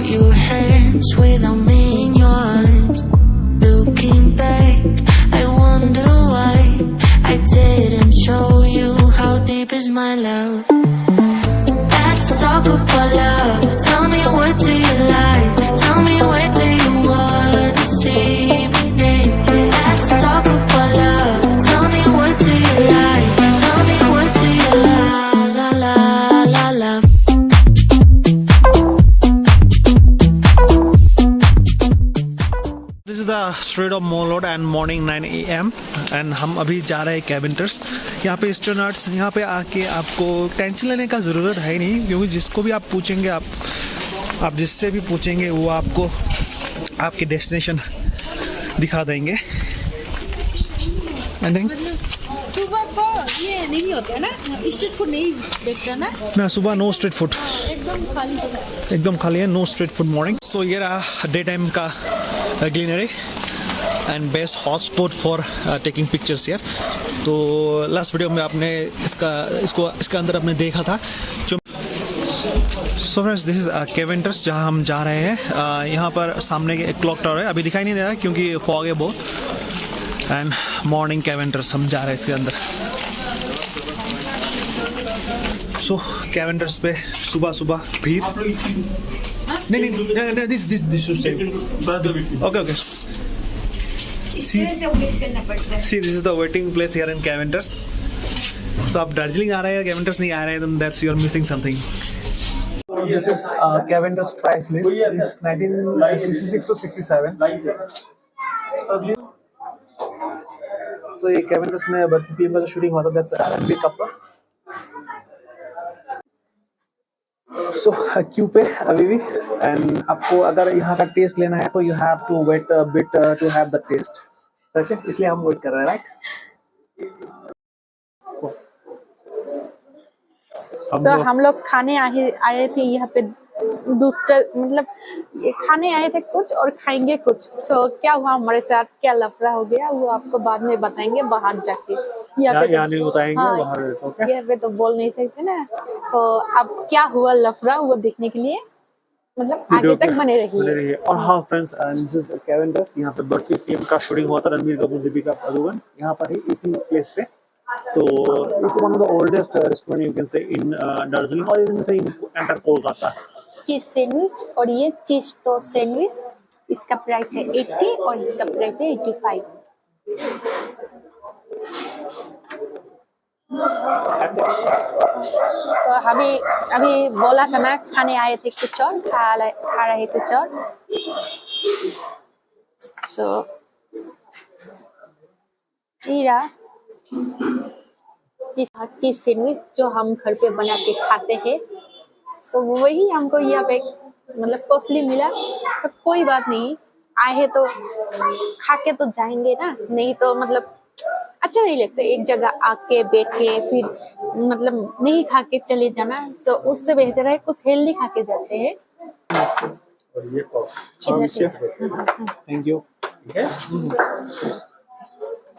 your hands without me in yours. Looking back, I wonder why I didn't show you how deep is my love. Let's talk about love. Tell me, what do you like? Tell me, where do you wanna see me naked? Let's talk about love. Tell me, what do you like? Tell me, what do you like? La la la love. This is the street of Mall Road and morning 9 AM and हम अभी जा रहे हैं कैवेंटर्स। यहाँ पे eastern arts, यहाँ पे आके आपको टेंशन लेने का ज़रूरत है नहीं, क्योंकि जिसको भी आप पूछेंगे, आप जिससे भी पूछेंगे वो आपको आपके डेस्टिनेशन दिखा देंगे। सुबह को ये नहीं होता है ना, स्ट्रीट फूड नहीं बेचता ना सुबह नो स्ट्रीट फूड, एकदम खाली है, नो स्ट्रीट फूड मॉर्निंग। सो ये रहा डे टाइम का greenery and best hot spot for taking pictures यार। तो लास्ट वीडियो में आपने इसका अंदर आपने देखा था। सो फ्रेंड्स, दिस इज कैवेंटर्स जहाँ हम जा रहे हैं। यहाँ पर सामने एक क्लॉक टावर है, अभी दिखाई नहीं दे रहा क्योंकि फॉग है बहुत। एंड मॉर्निंग कैवेंटर्स हम जा रहे हैं इसके अंदर। सो कैवेंटर्स पे सुबह सुबह भीड़ नहीं, this should save. Okay see this is the waiting place here in Keventers. So आप दार्जिलिंग आ रहे हैं, कैवेंटर्स नहीं आ रहे हैं, then that's you are missing something. This is Cavender's price list. It's 1966 to 67. So ये Cavender's में बर्फी फिल्म का जो शूटिंग हुआ था, that's R&B couple. So Q पे अभी भी, एंड आपको अगर यहाँ का टेस्ट लेना है तो you have to wait a bit to have the taste. वैसे इसलिए हम वेट कर रहे हैं, राइट? हम लोग खाने आए थे यहाँ पे, दूसरा मतलब ये खाने आए थे कुछ और खाएंगे कुछ। सो क्या हुआ हमारे साथ, क्या लफड़ा हो गया वो आपको बाद में बताएंगे बाहर जाके। यहाँ नहीं बताएंगे, हाँ, बाहर यहाँ पे तो बोल नहीं सकते ना। तो अब क्या हुआ लफड़ा वो देखने के लिए मतलब आगे तक बने रहिए। और हाँ फ्रेंड्स, दिस इज कैवेंडर्स। यहाँ पे बर्फी फिल्म का शूटिंग हुआ था, रणबीर कपूर, दीपिका पादुकोण, यहाँ पर ही इसी प्लेस पे। तो it's one of the oldest restaurant you can say इन दार्जिलिंग और you can say in entire Kolkata. Cheese sandwich और ये चीज टोस्ट सैंडविच, इसका प्राइस है 80 और इसका प्राइस है 85। तो अभी बोला था ना, खाने आए थे कुछ और, खा रहे कुछ और। सो चीज सैंडविच जो हम घर पे बना के खाते हैं, सो वही हमको यहाँ पे मतलब कॉस्टली मिला। तो कोई बात नहीं, आए हैं तो खा के तो जाएंगे ना, नहीं तो मतलब अच्छा नहीं लगता एक जगह आके बैठ के फिर मतलब नहीं खा के चले जाना। सो उससे बेहतर है कुछ हेल्दी खा के जाते हैं। Thank you.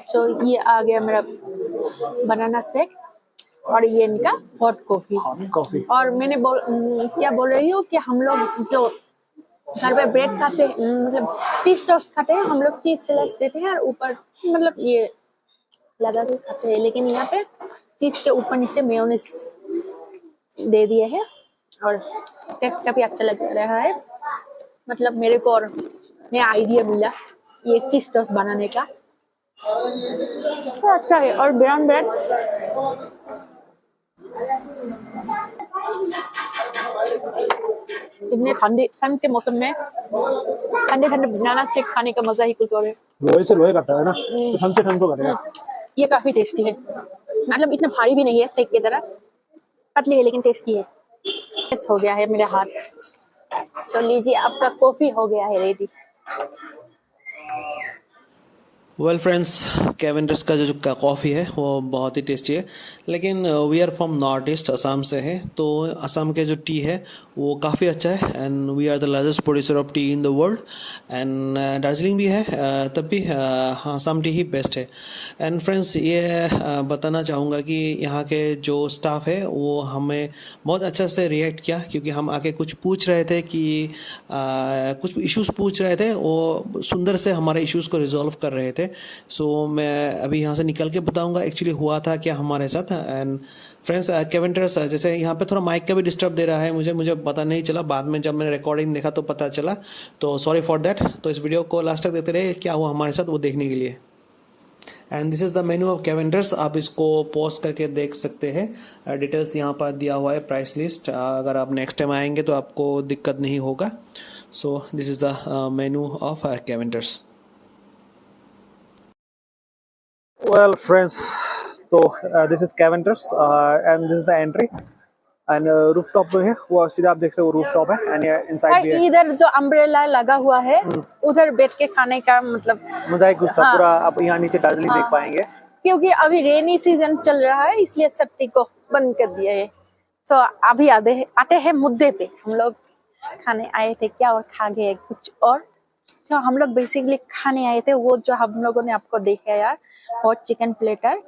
सो ये आ गया मेरा बनाना शेक और ये इनका हॉट कॉफी। और मैंने क्या बोल रही हूँ कि हम लोग जो घर पे ब्रेड खाते मतलब चीज टोस्ट खाते हैं, हम लोग चीज स्लाइस देते हैं और ऊपर मतलब ये लगा के खाते हैं, लेकिन यहाँ पे चीज के ऊपर नीचे मेयोनीज दे दिए हैं और टेस्ट काफी अच्छा लग रहा है। मतलब मेरे को और नया आइडिया मिला ये चीज टोस्ट बनाने का, तो अच्छा है। और ब्राउन ब्रेड इतने ठंड के मौसम में ठंडे बनाना शेक खाने का मजा ही कुछ और है। लोहे से लोहे करता है ना, तो ठंड से ठंड को करेगा। ये काफी टेस्टी है, मतलब इतना भारी भी नहीं है शेक की तरह, पतली है लेकिन टेस्टी है। हो गया है मेरा हाथ। सो लीजिए, आपका कॉफी हो गया है रेडी। वेल फ्रेंड्स, कैवेंडर्स का जो कॉफ़ी है वो बहुत ही टेस्टी है, लेकिन we are from north east, Assam से है। तो असम के जो टी है वो काफ़ी अच्छा है and we are the largest producer of tea in the world. And Darjeeling भी है, तब भी हाँ, असम टी ही बेस्ट है। एंड फ्रेंड्स, ये बताना चाहूँगा कि यहाँ के जो स्टाफ है वो हमें बहुत अच्छा से रिएक्ट किया, क्योंकि हम आके कुछ पूछ रहे थे कि कुछ इश्यूज़ पूछ रहे थे, वो सुंदर से हमारे इश्यूज़ को रिजॉल्व कर रहे थे। सो मैं अभी यहाँ से निकल के बताऊंगा एक्चुअली हुआ था क्या हमारे साथ। एंड फ्रेंड्स, कैवेंडर्स जैसे यहाँ पे थोड़ा माइक का भी डिस्टर्ब दे रहा है, मुझे पता नहीं चला, बाद में जब मैंने रिकॉर्डिंग देखा तो पता चला, तो सॉरी फॉर दैट। तो इस वीडियो को लास्ट तक देखते रहे, क्या हुआ हमारे साथ वो देखने के लिए। And this is the menu of Keventers, आप इसको पॉज करके देख सकते हैं। डिटेल्स यहाँ पर दिया हुआ है, प्राइस लिस्ट। अगर आप नेक्स्ट टाइम आएंगे तो आपको दिक्कत नहीं होगा। So this is the menu of Keventers. Well, friends, so this is Cavender's and this is the entry and rooftop जो है वो सीधा आप देख सकते हो, रूफटॉप है एंड इनसाइड भी है। इधर जो अम्ब्रेला लगा हुआ है उधर बैठ के खाने का मतलब मजा ही कुछ था। हाँ। पूरा आप यहाँ नीचे दार्जिलिंग देख पाएंगे, क्योंकि अभी रेनी सीजन चल रहा है इसलिए सट्टी को बंद कर दिया है। सो अभी आते हैं मुद्दे पे। हम लोग खाने आए थे क्या और खा गए कुछ और। सो हम लोग बेसिकली खाने आए थे वो जो हम लोगों ने आपको देखा यार, हॉट चिकन प्लेटर,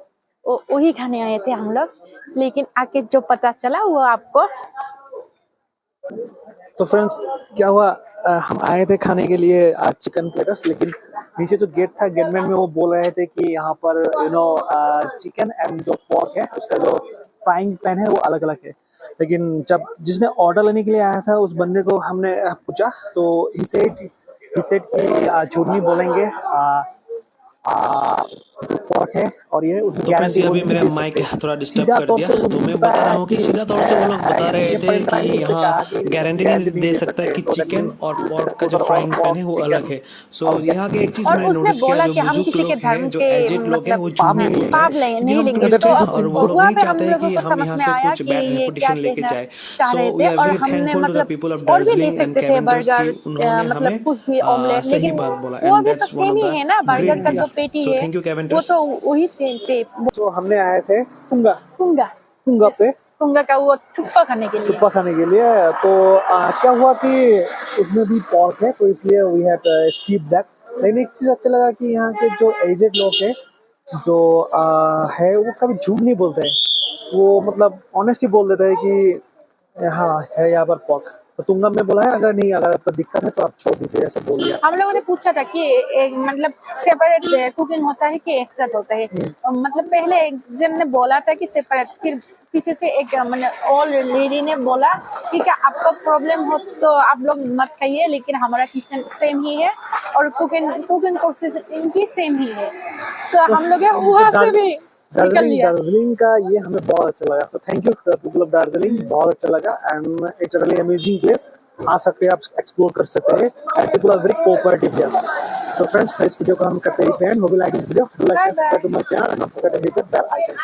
वही खाने आए थे हम लोग। लेकिन आके जो पता चला वो आपको। तो फ्रेंड्स क्या हुआ, हम आए थे खाने के लिए चिकन प्लेटर्स, लेकिन नीचे जो गेट था, गेटमैन में वो बोल रहे थे कि यहाँ पर चिकन एंड जो पोर्क है उसका जो फ्राइंग पैन है वो अलग अलग है। लेकिन जब जिसने ऑर्डर लेने के लिए आया था उस बंदे को हमने पूछा तो ही सेड कि झूठ नहीं बोलेंगे, जो पोर्क है और ये उसकी गारंटी। अभी मेरा माइक थोड़ा डिस्टर्ब कर दिया, तो मैं बता रहा हूँ कि सीधा तौर से वो लोग बता रहे थे कि यहाँ गारंटी नहीं दे सकता है कि चिकन और पोर्क का जो फ्राइंग पैन है वो अलग है। सो यहाँ के एक चीज मैंने नोटिस किया, जो बुजुर्ग लोग हैं, जो एजेड लोग हैं, वो झूठ नहीं बोलते और वो लोग नहीं चाहते हैं कि हम यहाँ से कुछ बैड रेपुटेशन लेके जाए। So we are very thankful to the people of Darjeeling and Keventers कि उन्होंने हमें सही बात बोला, and that's one of the great India. So thank you Keventers. वो तो वही पे तो हमने आए थे कुंगा पे, कुंगा का वो थुप्पा खाने के लिए। तो क्या हुआ कि उसमें भी पोर्क है, तो इसलिए वी हैड स्किप दैट। लेकिन एक चीज अच्छा लगा कि यहाँ के जो एजेड लोग हैं जो है वो कभी झूठ नहीं बोलते हैं, वो मतलब ऑनेस्टली बोल देते हैं कि हाँ है यहाँ पर पोर्क। तो तुंगा में बोला है अगर आपको दिक्कत है तो आप छोड़ दीजिए, ऐसे बोल दिया। हम लोगों ने पूछा था कि एक मतलब सेपरेट कुकिंग होता है कि एक साथ होता है। मतलब पहले एक जन ने बोला था कि सेपरेट, फिर किसी से एक मतलब ऑल लेडी ने बोला ठीक है आपका प्रॉब्लम हो तो आप लोग मत खाइए, लेकिन हमारा किचन सेम ही है और कुकिंग प्रोसेस इनकी सेम ही है। सो हम लोग वहाँ से भी दार्जिलिंग का ये हमें बहुत अच्छा लगा। So thank you people of Darjeeling, बहुत अच्छा लगा and it's a really amazing place. आ सकते हैं आप, एक्सप्लोर कर सकते हैं and people are very cooperative here. तो फ्रेंड्स, इस वीडियो को हम करते हैं and hope you like this video, do like subscribe to my channel and don't forget to hit the bell icon.